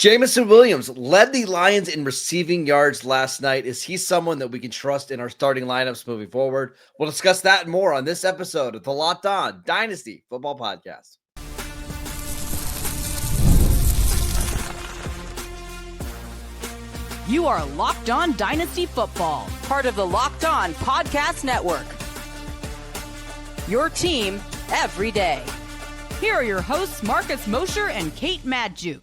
Jameson Williams led the Lions in receiving yards last night. Is he someone that we can trust in our starting lineups moving forward? We'll discuss that and more on this episode of the Locked On Dynasty Football Podcast. You are Locked On Dynasty Football, part of the Locked On Podcast Network. Your team every day. Here are your hosts, Marcus Mosher and Kate Madjuk.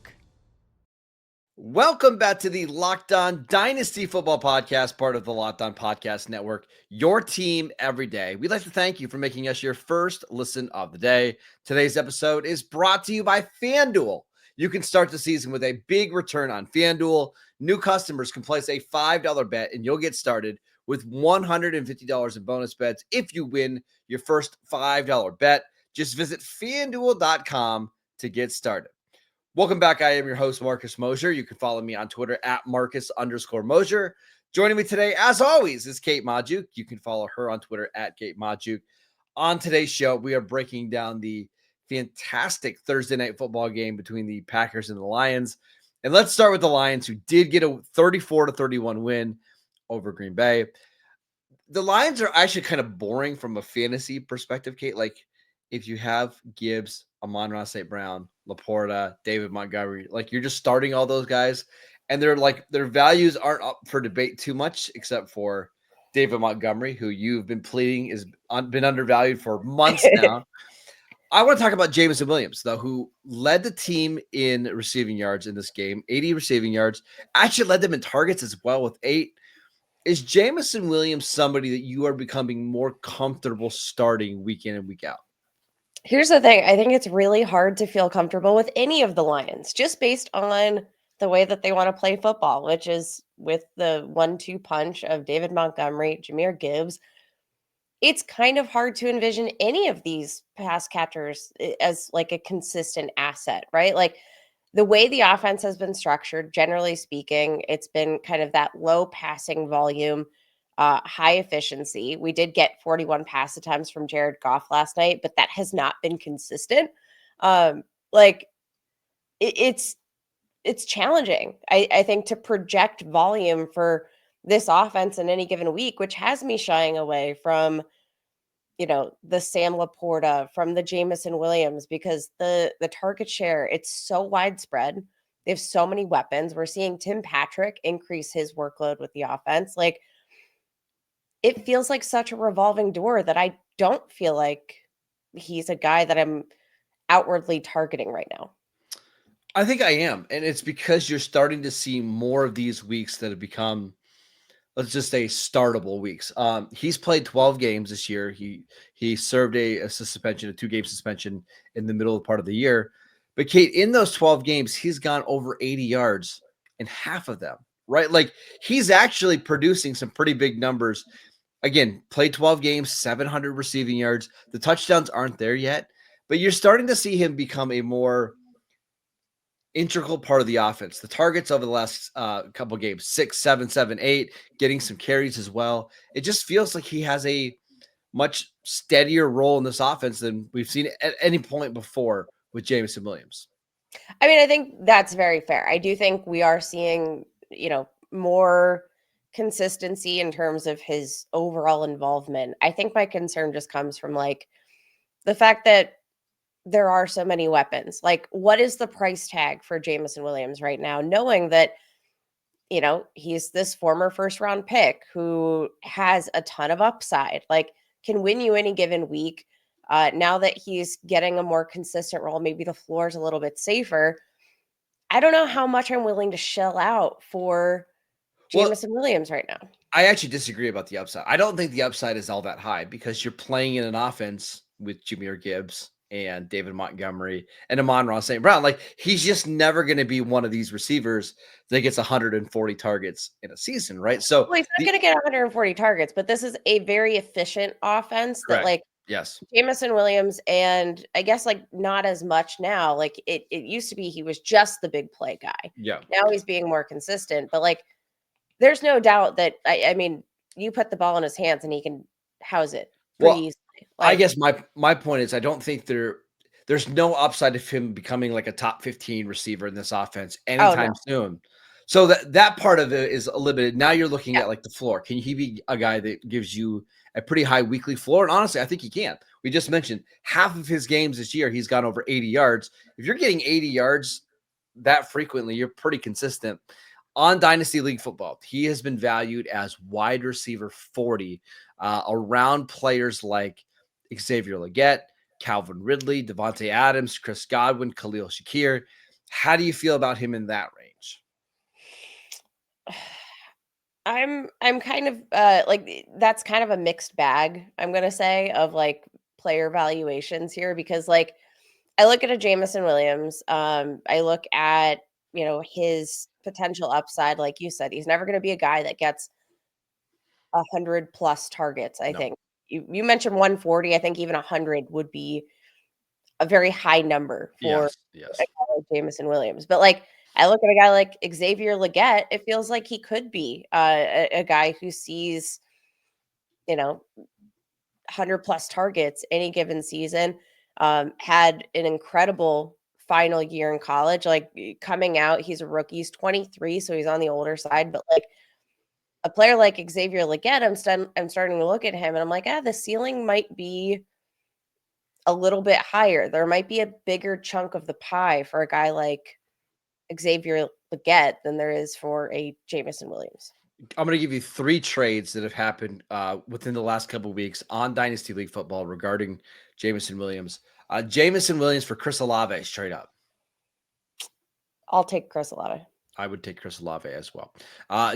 Welcome back to the Locked On Dynasty Football Podcast, part of the Locked On Podcast Network, your team every day. We'd like to thank you for making us your first listen of the day. Today's episode is brought to you by FanDuel. You can start the season with a big return on FanDuel. New customers can place a $5 bet and you'll get started with $150 in bonus bets if you win your first $5 bet. Just visit FanDuel.com to get started. Welcome back. I am your host, Marcus Mosher. You can follow me on Twitter at Marcus_Mosher. Joining me today, as always, is Kate Madjuk. You can follow her on Twitter at Kate Madjuk. On today's show, we are breaking down the fantastic Thursday night football game between the Packers and the Lions. And let's start with the Lions, who did get a 34-31 win over Green Bay. The Lions are actually kind of boring from a fantasy perspective, Kate. Like, if you have Gibbs, Amon-Ra St. Brown, Laporta, David Montgomery, like you're just starting all those guys, and they're like their values aren't up for debate too much, except for David Montgomery, who you've been pleading is been undervalued for months now. I want to talk about Jameson Williams, though, who led the team in receiving yards in this game, 80 receiving yards, actually led them in targets as well with 8. Is Jameson Williams somebody that you are becoming more comfortable starting week in and week out? Here's the thing. I think it's really hard to feel comfortable with any of the Lions just based on the way that they want to play football, which is with the 1-2 punch of David Montgomery, Jahmyr Gibbs. It's kind of hard to envision any of these pass catchers as like a consistent asset, right? Like the way the offense has been structured, generally speaking, it's been kind of that low passing volume, high efficiency. We did get 41 pass attempts from Jared Goff last night, but that has not been consistent. It's challenging, I think, to project volume for this offense in any given week, which has me shying away from, the Sam Laporta, from the Jameson Williams, because the target share, it's so widespread. They have so many weapons. We're seeing Tim Patrick increase his workload with the offense. Like, it feels like such a revolving door that I don't feel like he's a guy that I'm outwardly targeting right now. I think I am. And it's because you're starting to see more of these weeks that have become, let's just say, startable weeks. He's played 12 games this year. He served a suspension, a 2-game suspension in the middle of part of the year. But Kate, in those 12 games, he's gone over 80 yards in half of them, right? Like, he's actually producing some pretty big numbers. Again, played 12 games, 700 receiving yards. The touchdowns aren't there yet, but you're starting to see him become a more integral part of the offense. The targets over the last couple of games, 6, 7, 7, 8, getting some carries as well. It just feels like he has a much steadier role in this offense than we've seen at any point before with Jameson Williams. I mean, I think that's very fair. I do think we are seeing, more consistency in terms of his overall involvement. I think my concern just comes from like the fact that there are so many weapons. Like, what is the price tag for Jameson Williams right now, knowing that, he's this former first-round pick who has a ton of upside, like can win you any given week. Now that he's getting a more consistent role, maybe the floor is a little bit safer. I don't know how much I'm willing to shell out for Jameson Williams right now. I actually disagree about the upside. I don't think the upside is all that high because you're playing in an offense with Jahmyr Gibbs and David Montgomery and Amon-Ra St. Brown. Like, he's just never going to be one of these receivers that gets 140 targets in a season, right? So he's not going to get 140 targets, but this is a very efficient offense that, like, yes, Jameson Williams, and I guess like not as much now. Like it used to be he was just the big play guy. Yeah. Now he's being more consistent, but like there's no doubt that I mean, you put the ball in his hands and he can house it pretty easily. Like, I guess my point is I don't think there's no upside of him becoming like a top 15 receiver in this offense Oh, anytime no. soon. So that part of it is limited. Now you're looking Yeah. at like the floor. Can he be a guy that gives you a pretty high weekly floor? And honestly, I think he can. We just mentioned half of his games this year, he's gone over 80 yards. If you're getting 80 yards that frequently, you're pretty consistent. On Dynasty League football, he has been valued as wide receiver 40 around players like Xavier Legette, Calvin Ridley, Devontae Adams, Chris Godwin, Khalil Shakir. How do you feel about him in that range? I'm kind of like that's kind of a mixed bag, I'm gonna say, of like player valuations here because like I look at a Jameson Williams, I look at, his potential upside, like you said, he's never gonna be a guy that gets 100 plus targets, I No. think. You mentioned 140, I think even 100 would be a very high number for Yes. a guy like Jameson Williams. But like I look at a guy like Xavier Legette, it feels like he could be a guy who sees, 100 plus targets any given season. Had an incredible final year in college. Like coming out, he's a rookie. He's 23, so he's on the older side. But like a player like Xavier Legette, I'm starting to look at him and I'm like, the ceiling might be a little bit higher. There might be a bigger chunk of the pie for a guy like Xavier Legette than there is for a Jameson Williams. I'm going to give you 3 trades that have happened within the last couple of weeks on Dynasty League football regarding Jameson Williams. Jameson Williams for Chris Olave straight up. I'll take Chris Olave. I would take Chris Olave as well.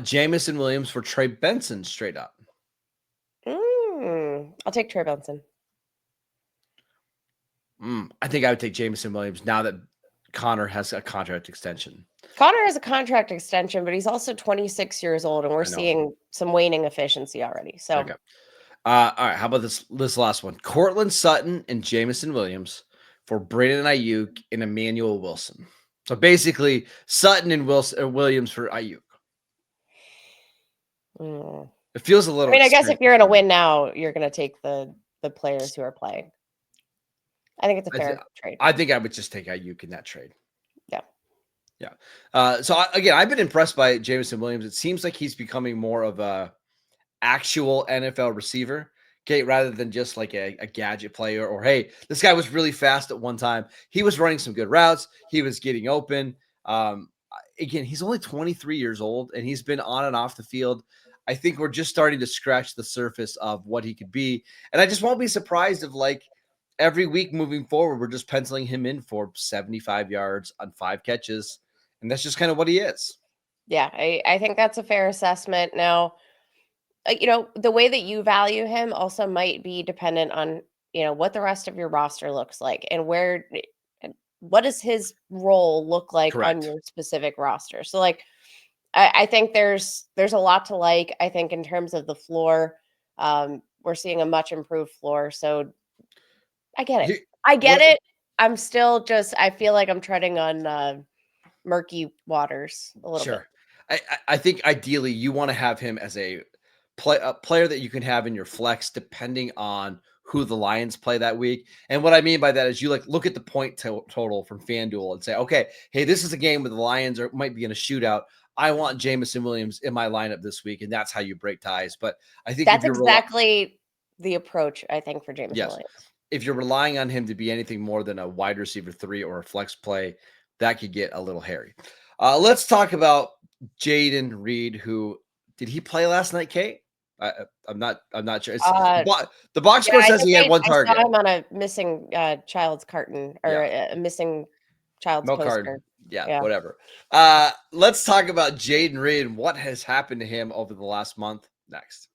Jameson Williams for Trey Benson straight up. I'll take Trey Benson. I think I would take Jameson Williams now that Connor has a contract extension. Connor has a contract extension, but he's also 26 years old, and we're seeing some waning efficiency already. So, okay. All right. How about this last one? Cortland Sutton and Jameson Williams for Brandon Ayuk and Emmanuel Wilson. So basically, Sutton and Williams for Ayuk. It feels a little. I guess if you're in a win now, you're going to take the players who are playing. I think it's a fair trade. I think I would just take Ayuk in that trade. Yeah. So I've been impressed by Jameson Williams. It seems like he's becoming more of a actual NFL receiver, okay, rather than just like a gadget player or, hey, this guy was really fast at one time. He was running some good routes. He was getting open. Again, he's only 23 years old and he's been on and off the field. I think we're just starting to scratch the surface of what he could be. And I just won't be surprised if like every week moving forward, we're just penciling him in for 75 yards on 5 catches. And that's just kind of what he is. Yeah, I think that's a fair assessment. Now, the way that you value him also might be dependent on, what the rest of your roster looks like and what does his role look like Correct. on your specific roster. So like, I think there's a lot to like. I think in terms of the floor, we're seeing a much improved floor. So I get it. It. I'm still I feel like I'm treading on murky waters a little bit. I think ideally you want to have him as a player that you can have in your flex depending on who the Lions play that week. And what I mean by that is you look at the point total from FanDuel and say, okay, hey, this is a game where the Lions might be in a shootout. I want Jameson Williams in my lineup this week, and that's how you break ties. But I think that's exactly the approach, I think, for Jameson Williams. If you're relying on him to be anything more than a wide receiver 3 or a flex play, that could get a little hairy. Let's talk about Jayden Reed, who did he play last night, Kate? I'm not sure. The box score says he had 1 target. I saw him on a missing child's carton or a missing child's milk poster. Card. Yeah, whatever. Let's talk about Jayden Reed and what has happened to him over the last month. Next.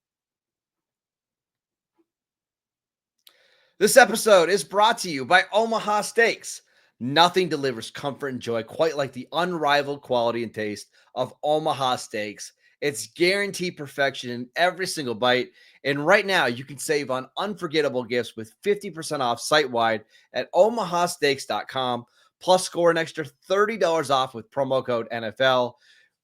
This episode is brought to you by Omaha Steaks. Nothing delivers comfort and joy quite like the unrivaled quality and taste of Omaha Steaks. It's guaranteed perfection in every single bite. And right now, you can save on unforgettable gifts with 50% off site-wide at omahasteaks.com. Plus, score an extra $30 off with promo code NFL.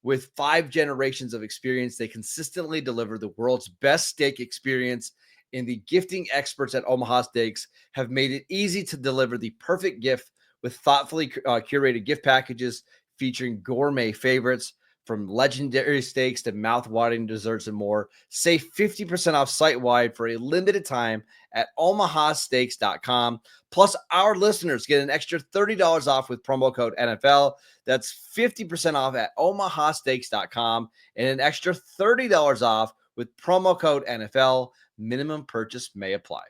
With 5 generations of experience, they consistently deliver the world's best steak experience and the gifting experts at Omaha Steaks have made it easy to deliver the perfect gift with thoughtfully curated gift packages featuring gourmet favorites from legendary steaks to mouth-watering desserts and more. Save 50% off site-wide for a limited time at omahasteaks.com. Plus, our listeners get an extra $30 off with promo code NFL. That's 50% off at omahasteaks.com and an extra $30 off with promo code NFL. Minimum purchase may apply.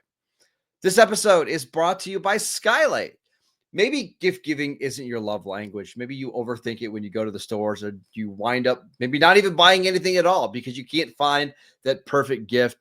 This episode is brought to you by Skylight. Maybe gift giving isn't your love language. Maybe you overthink it when you go to the stores, or you wind up maybe not even buying anything at all because you can't find that perfect gift.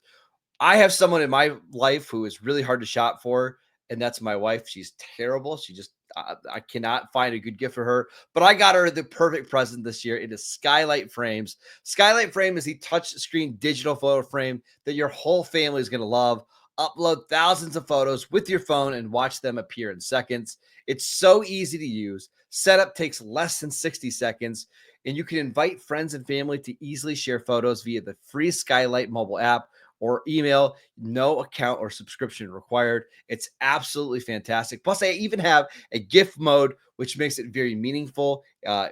I have someone in my life who is really hard to shop for, and that's my wife. She's terrible. She just, I cannot find a good gift for her, but I got her the perfect present this year. It is Skylight Frames. Skylight Frame is the touchscreen digital photo frame that your whole family is going to love. Upload thousands of photos with your phone and watch them appear in seconds. It's so easy to use. Setup takes less than 60 seconds, and you can invite friends and family to easily share photos via the free Skylight mobile app or email. No account or subscription required. It's absolutely fantastic. Plus, I even have a gift mode, which makes it very meaningful,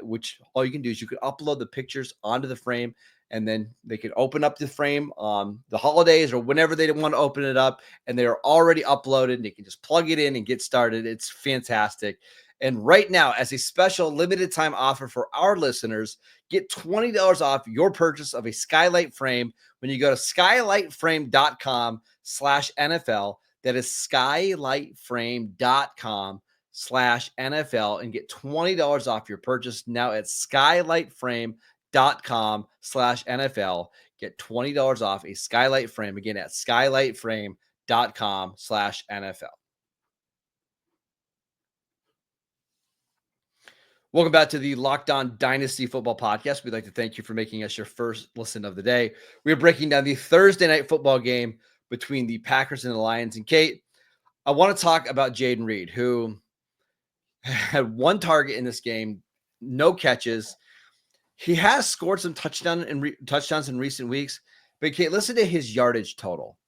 which all you can do is you can upload the pictures onto the frame, and then they can open up the frame on the holidays or whenever they want to open it up, and they are already uploaded, and they can just plug it in and get started. It's fantastic. And right now, as a special limited time offer for our listeners, get $20 off your purchase of a Skylight frame when you go to skylightframe.com/NFL. That is skylightframe.com/NFL, and get $20 off your purchase now at skylightframe.com/NFL. Get $20 off a Skylight frame again at skylightframe.com/NFL. Welcome back to the Locked On Dynasty Football Podcast. We'd like to thank you for making us your first listen of the day. We're breaking down the Thursday night football game between the Packers and the Lions. And Kate, I want to talk about Jayden Reed, who had one target in this game, no catches. He has scored some touchdowns in recent weeks, but Kate, listen to his yardage total: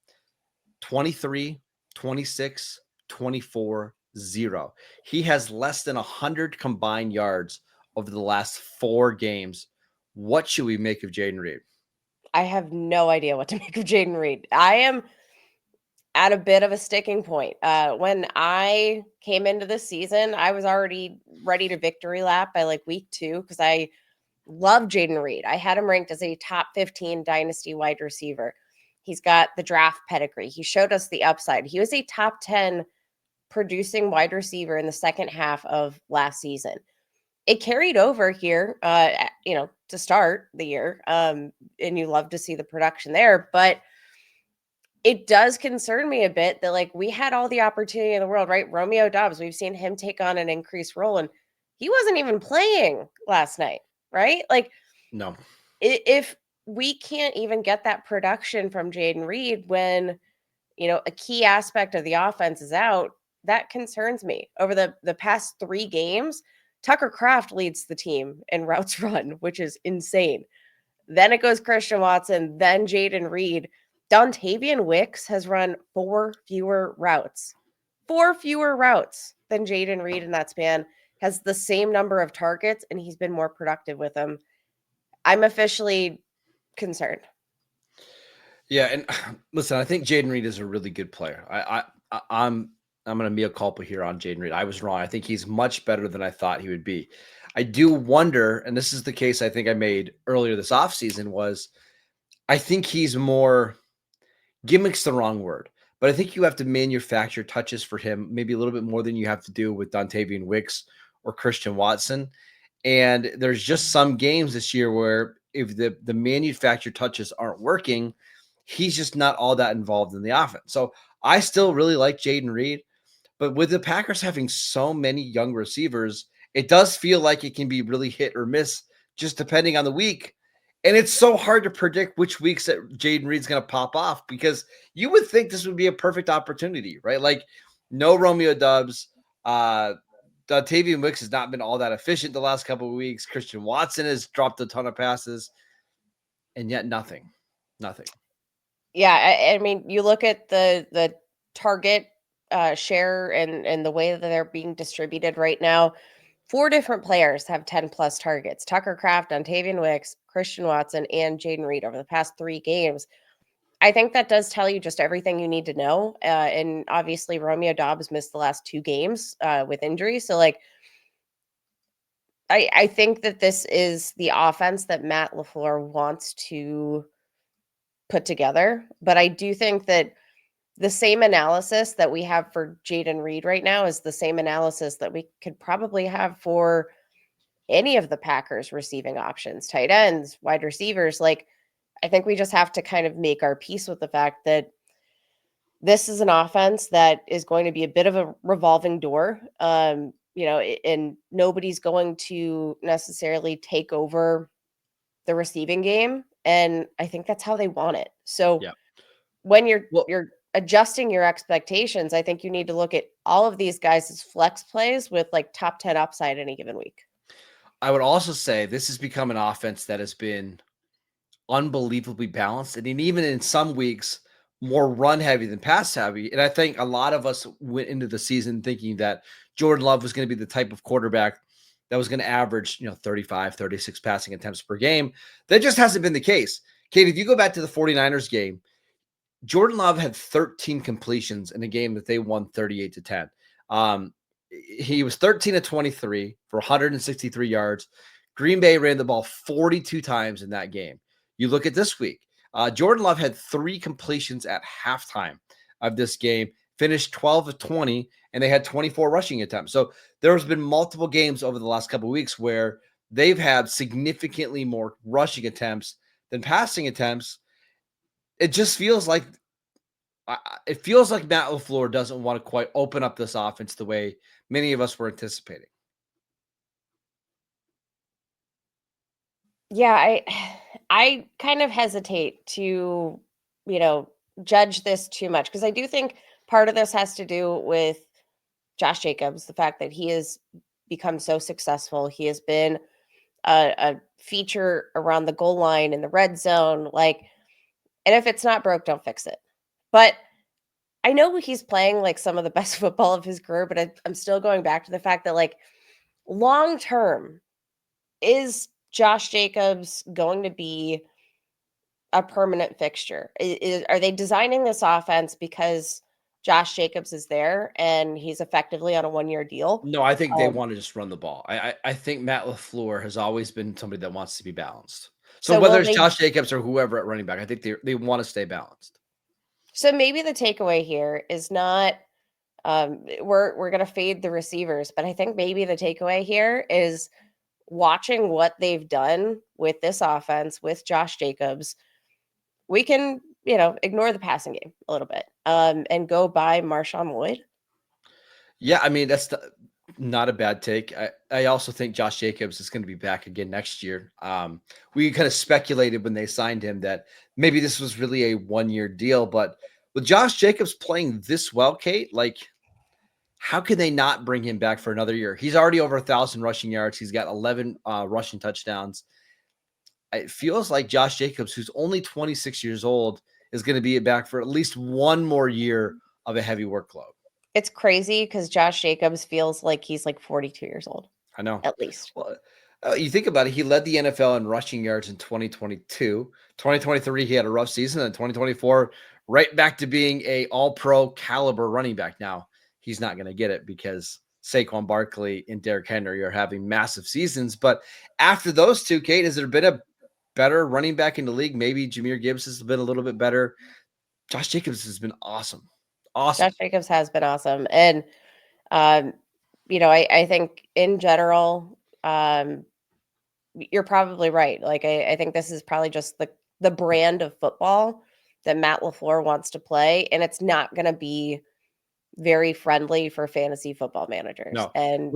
23, 26, 24, 0. He has less than 100 combined yards over the last 4 games. What should we make of Jayden Reed? I have no idea what to make of Jayden Reed. I am at a bit of a sticking point. When I came into this season, I was already ready to victory lap by like week 2 because I love Jayden Reed. I had him ranked as a top 15 dynasty wide receiver. He's got the draft pedigree. He showed us the upside. He was a top 10 producing wide receiver in the second half of last season. It carried over here, to start the year. And you love to see the production there, but it does concern me a bit that like we had all the opportunity in the world, right? Romeo Doubs, we've seen him take on an increased role, and he wasn't even playing last night, right? Like, no, if we can't even get that production from Jayden Reed when, a key aspect of the offense is out, that concerns me. Over the past 3 games, Tucker Kraft leads the team in routes run, which is insane. Then it goes Christian Watson, then Jayden Reed. Dontavian Wicks has run 4 fewer routes. 4 fewer routes than Jayden Reed in that span. Has the same number of targets, and he's been more productive with them. I'm officially concerned. Yeah, and listen, I think Jayden Reed is a really good player. I'm going to mea culpa here on Jayden Reed. I was wrong. I think he's much better than I thought he would be. I do wonder, and this is the case I think I made earlier this offseason, was I think he's more, gimmick's the wrong word, but I think you have to manufacture touches for him maybe a little bit more than you have to do with Dontavian Wicks or Christian Watson. And there's just some games this year where if the manufactured touches aren't working, he's just not all that involved in the offense. So I still really like Jayden Reed. But with the Packers having so many young receivers, it does feel like it can be really hit or miss just depending on the week. And it's so hard to predict which weeks that Jayden Reed's going to pop off, because you would think this would be a perfect opportunity, right? Like no Romeo Doubs. Dontavian Wicks has not been all that efficient the last couple of weeks. Christian Watson has dropped a ton of passes, and yet nothing. Yeah, I mean, you look at the target share and the way that they're being distributed right now. 4 different players have 10 plus targets: Tucker Kraft, Dontavian Wicks, Christian Watson, and Jayden Reed over the past 3 games. I think that does tell you just everything you need to know. And obviously, Romeo Dobbs missed the last 2 games with injury. So, like, I think that this is the offense that Matt LaFleur wants to put together. But I do think that the same analysis that we have for Jayden Reed right now is the same analysis that we could probably have for any of the Packers receiving options, tight ends, wide receivers. Like, I think we just have to kind of make our peace with the fact that this is an offense that is going to be a bit of a revolving door. And nobody's going to necessarily take over the receiving game. And I think that's how they want it. So Yeah. when Well, you're adjusting your expectations, I think you need to look at all of these guys as flex plays with like top 10 upside any given week. I would also say this has become an offense that has been unbelievably balanced, and even in some weeks more run heavy than pass heavy. And I think a lot of us went into the season thinking that Jordan Love was going to be the type of quarterback that was going to average, 35, 36 passing attempts per game. That just hasn't been the case. Kate, if you go back to the 49ers game, Jordan Love had 13 completions in a game that they won 38-10. He was 13 of 23 for 163 yards. Green Bay ran the ball 42 times in that game. You look at this week, Jordan Love had 3 completions at halftime of this game, finished 12 of 20, and they had 24 rushing attempts. So there's been multiple games over the last couple of weeks where they've had significantly more rushing attempts than passing attempts. It just feels like Matt LaFleur doesn't want to quite open up this offense the way many of us were anticipating. Yeah, I kind of hesitate to, judge this too much because I do think part of this has to do with Josh Jacobs, the fact that he has become so successful. He has been a feature around the goal line in the red zone. Like, and if it's not broke, don't fix it. But I know he's playing like some of the best football of his career, but I'm still going back to the fact that, like, long term, is Josh Jacobs going to be a permanent fixture? Are they designing this offense because Josh Jacobs is there and he's effectively on a 1-year deal? No, I think they Um, want to just run the ball. I think Matt LaFleur has always been somebody that wants to be balanced. So so whether will it's they? Josh Jacobs or whoever at running back, I think they want to stay balanced. So maybe the takeaway here is not we're gonna fade the receivers, but I think maybe the takeaway here is watching what they've done with this offense with Josh Jacobs. We can, ignore the passing game a little bit, and go by Marshawn Lloyd. Yeah, I mean, not a bad take. I also think Josh Jacobs is going to be back again next year. We kind of speculated when they signed him that maybe this was really a 1-year deal, but with Josh Jacobs playing this well, Kate, like, how can they not bring him back for another year? He's already over 1,000 rushing yards. He's got 11 rushing touchdowns. It feels like Josh Jacobs, who's only 26 years old, is going to be back for at least one more year of a heavy workload. It's crazy because Josh Jacobs feels like he's like 42 years old, I know. at least. Well, you think about it, he led the NFL in rushing yards in 2022. 2023, he had a rough season. And 2024, right back to being a all-pro caliber running back. Now, he's not going to get it because Saquon Barkley and Derrick Henry are having massive seasons. But after those two, Kate, has there been a better running back in the league? Maybe Jahmyr Gibbs has been a little bit better. Josh Jacobs has been awesome. Awesome. Josh Jacobs has been awesome. And, um, I think in general, you're probably right. Like, I think this is probably just the brand of football that Matt LaFleur wants to play. And it's not going to be very friendly for fantasy football managers. No. And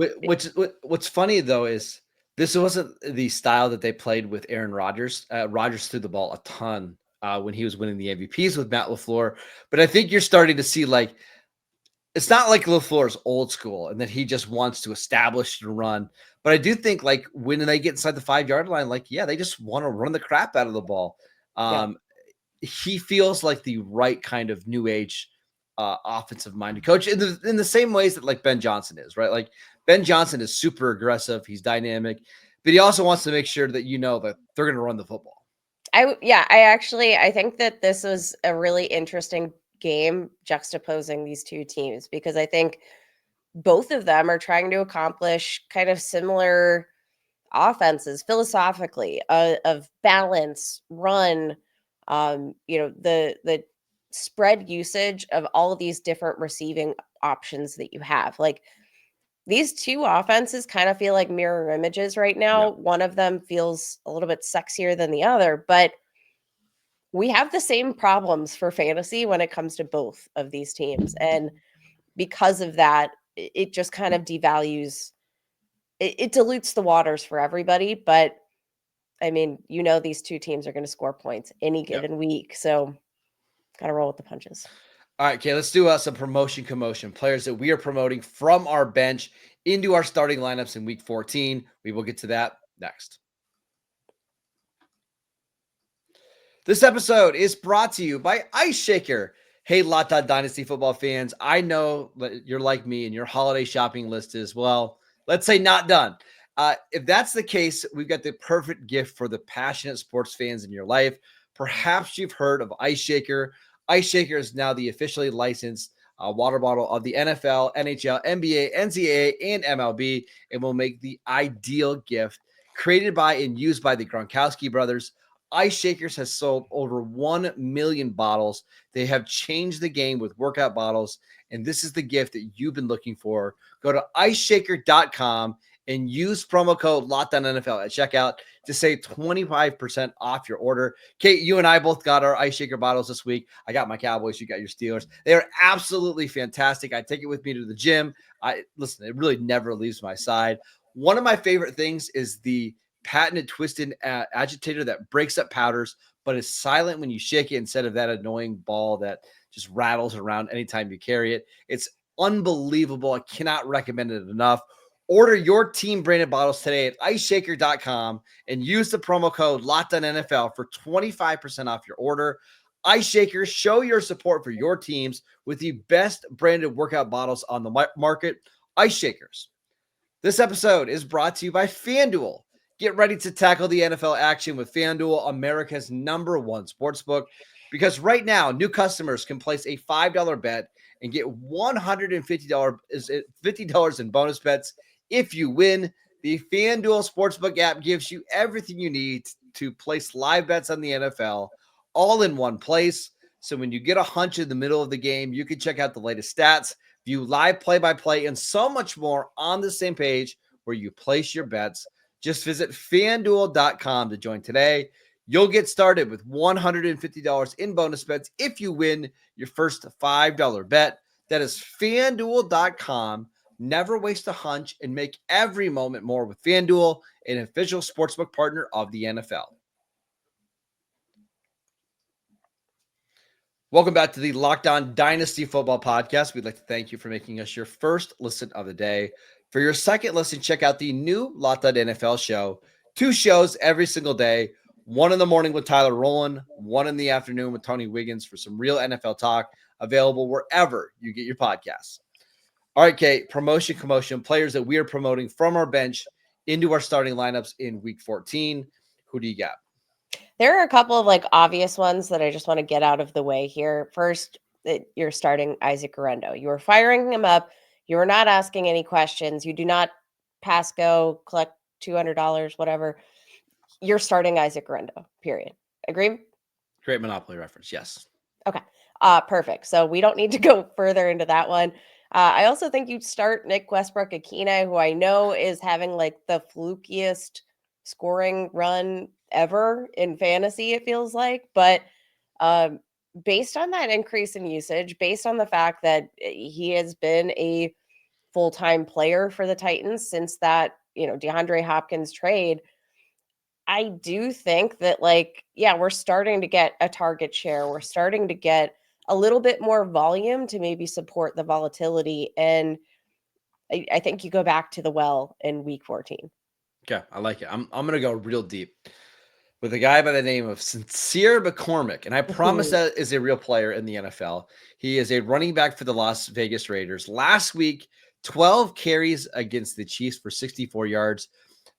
What's funny, though, is this wasn't the style that they played with Aaron Rodgers. Rodgers threw the ball a ton when he was winning the MVPs with Matt LaFleur. But I think you're starting to see, like, it's not like LaFleur's old school and that he just wants to establish and run. But I do think, like, when they get inside the 5-yard line, like, yeah, they just want to run the crap out of the ball. yeah. he feels like the right kind of new age offensive minded coach in the same ways that like Ben Johnson is, right? Like Ben Johnson is super aggressive. He's dynamic, but he also wants to make sure that that they're going to run the football. I think that this was a really interesting game juxtaposing these two teams, because I think both of them are trying to accomplish kind of similar offenses philosophically, of balance, run, the spread usage of all of these different receiving options that you have. Like, these two offenses kind of feel like mirror images right now. Yeah. One of them feels a little bit sexier than the other, but we have the same problems for fantasy when it comes to both of these teams. And because of that, it just kind of devalues, it dilutes the waters for everybody. But I mean, these two teams are going to score points any given week. So got to roll with the punches. All right, okay, let's do some promotion commotion. Players that we are promoting from our bench into our starting lineups in week 14. We will get to that next. This episode is brought to you by IceShaker. Hey, Locked On Dynasty football fans, I know that you're like me and your holiday shopping list is, well, let's say not done. If that's the case, we've got the perfect gift for the passionate sports fans in your life. Perhaps you've heard of IceShaker. IceShaker is now the officially licensed water bottle of the NFL, NHL, NBA, NCAA, and MLB, and will make the ideal gift. Created by and used by the Gronkowski brothers, IceShakers has sold over 1 million bottles. They have changed the game with workout bottles, and this is the gift that you've been looking for. Go to IceShaker.com and use promo code LOCKEDONNFL at checkout to save 25% off your order. Kate, you and I both got our IceShaker bottles this week. I got my Cowboys, you got your Steelers. They are absolutely fantastic. I take it with me to the gym. Listen, it really never leaves my side. One of my favorite things is the patented twisted agitator that breaks up powders, but is silent when you shake it instead of that annoying ball that just rattles around anytime you carry it. It's unbelievable. I cannot recommend it enough. Order your team branded bottles today at IceShaker.com and use the promo code LOCKEDONNFL for 25% off your order. IceShakers, show your support for your teams with the best branded workout bottles on the market. IceShakers. This episode is brought to you by FanDuel. Get ready to tackle the NFL action with FanDuel, America's #1 sportsbook, because right now, new customers can place a $5 bet and get $150 in bonus bets if you win. The FanDuel Sportsbook app gives you everything you need to place live bets on the NFL all in one place. So when you get a hunch in the middle of the game, you can check out the latest stats, view live play-by-play, and so much more on the same page where you place your bets. Just visit FanDuel.com to join today. You'll get started with $150 in bonus bets if you win your first $5 bet. That is FanDuel.com. Never waste a hunch and make every moment more with FanDuel, an official sportsbook partner of the NFL. Welcome back to the Locked On Dynasty Football Podcast. We'd like to thank you for making us your first listen of the day. For your second listen, check out the new Locked On NFL show. 2 shows every single day. 1 in the morning with Tyler Rowland, 1 in the afternoon with Tony Wiggins for some real NFL talk, available wherever you get your podcasts. All right, Kate, promotion commotion, players that we are promoting from our bench into our starting lineups in week 14. Who do you got? There are a couple of obvious ones that I just want to get out of the way here. First, you're starting Isaac Guerendo. You are firing him up. You are not asking any questions. You do not pass go, collect $200, whatever. You're starting Isaac Guerendo, period. Agree? Great Monopoly reference, yes. Okay, perfect. So we don't need to go further into that one. I also think you'd start Nick Westbrook-Ikhine, who I know is having the flukiest scoring run ever in fantasy, it feels like. But based on that increase in usage, based on the fact that he has been a full-time player for the Titans since that, DeAndre Hopkins trade, I do think that we're starting to get a target share. We're starting to get a little bit more volume to maybe support the volatility. And I think you go back to the well in week 14. Okay, I like it. I'm going to go real deep. with a guy by the name of Sincere McCormick. And I promise that is a real player in the NFL. He is a running back for the Las Vegas Raiders. Last week, 12 carries against the Chiefs for 64 yards.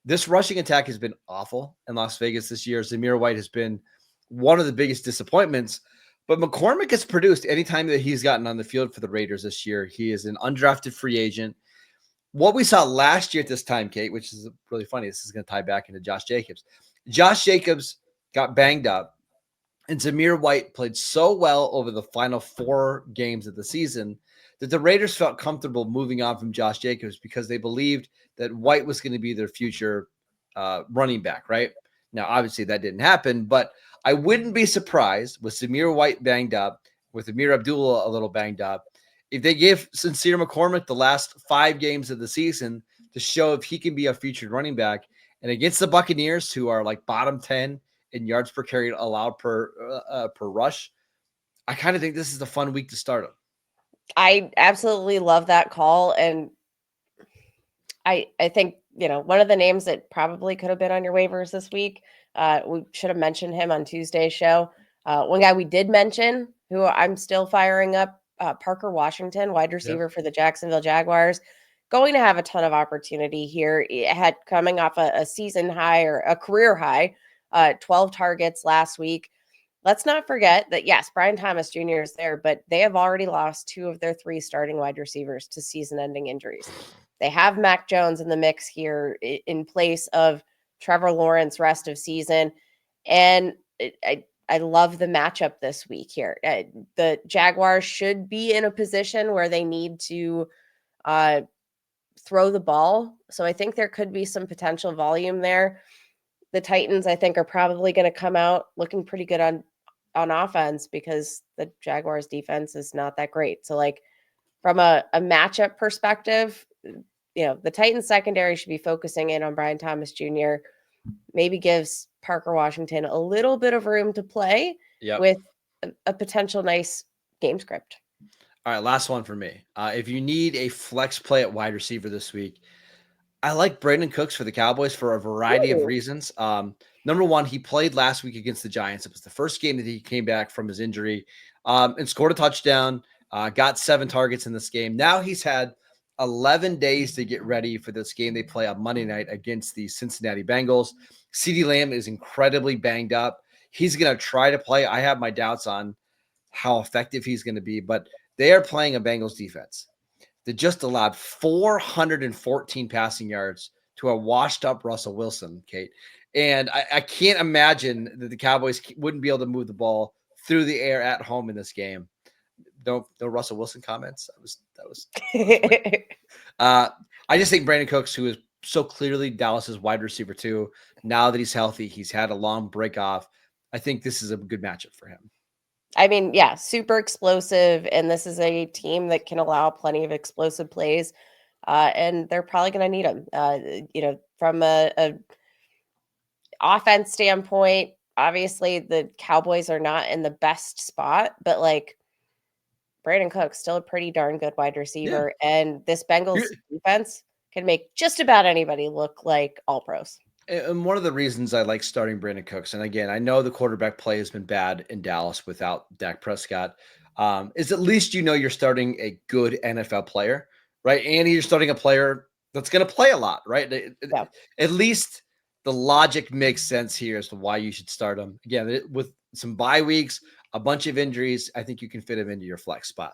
This rushing attack has been awful in Las Vegas this year. Zamir White has been one of the biggest disappointments. But McCormick has produced anytime that he's gotten on the field for the Raiders this year. He is an undrafted free agent. What we saw last year at this time, Kate, which is really funny, this is going to tie back into Josh Jacobs. Josh Jacobs got banged up, and Zamir White played so well over the final 4 games of the season that the Raiders felt comfortable moving on from Josh Jacobs because they believed that White was going to be their future running back, right? Now, obviously, that didn't happen, but I wouldn't be surprised with Zamir White banged up, with Amir Abdullah a little banged up, if they give Sincere McCormick the last 5 games of the season to show if he can be a featured running back. And against the Buccaneers, who are like bottom 10 in yards per carry allowed per rush, I kind of think this is a fun week to start him. I absolutely love that call. And I think, one of the names that probably could have been on your waivers this week, we should have mentioned him on Tuesday's show. One guy we did mention, who I'm still firing up, Parker Washington, wide receiver for the Jacksonville Jaguars, going to have a ton of opportunity here. He had coming off a season high or a career high, 12 targets last week. Let's not forget that, yes, Brian Thomas Jr. is there, but they have already lost 2 of their 3 starting wide receivers to season-ending injuries. They have Mac Jones in the mix here in place of Trevor Lawrence rest of season. And I love the matchup this week here. The Jaguars should be in a position where they need to throw the ball. So I think there could be some potential volume there. The Titans, I think, are probably going to come out looking pretty good on offense because the Jaguars defense is not that great. So like from a matchup perspective, the Titans secondary should be focusing in on Brian Thomas Jr., maybe gives Parker Washington a little bit of room to play with a potential nice game script. All right, last one for me. If you need a flex play at wide receiver this week, I like Brandon Cooks for the Cowboys for a variety of reasons. Number one, he played last week against the Giants. It was the first game that he came back from his injury and scored a touchdown, got 7 targets in this game. Now he's had 11 days to get ready for this game they play on Monday night against the Cincinnati Bengals. CeeDee Lamb is incredibly banged up. He's going to try to play. I have my doubts on how effective he's going to be, but they are playing a Bengals defense that just allowed 414 passing yards to a washed-up Russell Wilson, Kate. And I can't imagine that the Cowboys wouldn't be able to move the ball through the air at home in this game. No Russell Wilson comments. That was I just think Brandon Cooks, who is so clearly Dallas's wide receiver too, now that he's healthy, he's had a long break off. I think this is a good matchup for him. I mean, yeah, super explosive. And this is a team that can allow plenty of explosive plays. And they're probably going to need them. From a offense standpoint, obviously the Cowboys are not in the best spot, but like Brandon Cooks, still a pretty darn good wide receiver. Yeah. And this Bengals defense can make just about anybody look like all pros. And one of the reasons I like starting Brandon Cooks, and again, I know the quarterback play has been bad in Dallas without Dak Prescott, is at least you're starting a good NFL player, right? And you're starting a player that's going to play a lot, right? Yeah. At least the logic makes sense here as to why you should start him. Again, with some bye weeks, a bunch of injuries, I think you can fit him into your flex spot.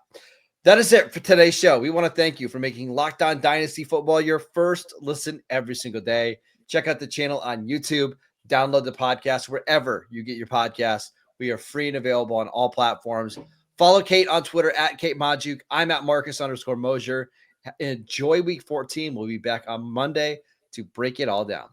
That is it for today's show. We want to thank you for making Locked On Dynasty Football your first listen every single day. Check out the channel on YouTube. Download the podcast wherever you get your podcasts. We are free and available on all platforms. Follow Kate on Twitter at Kate Modjuk. I'm at Marcus_Mosier. Enjoy week 14. We'll be back on Monday to break it all down.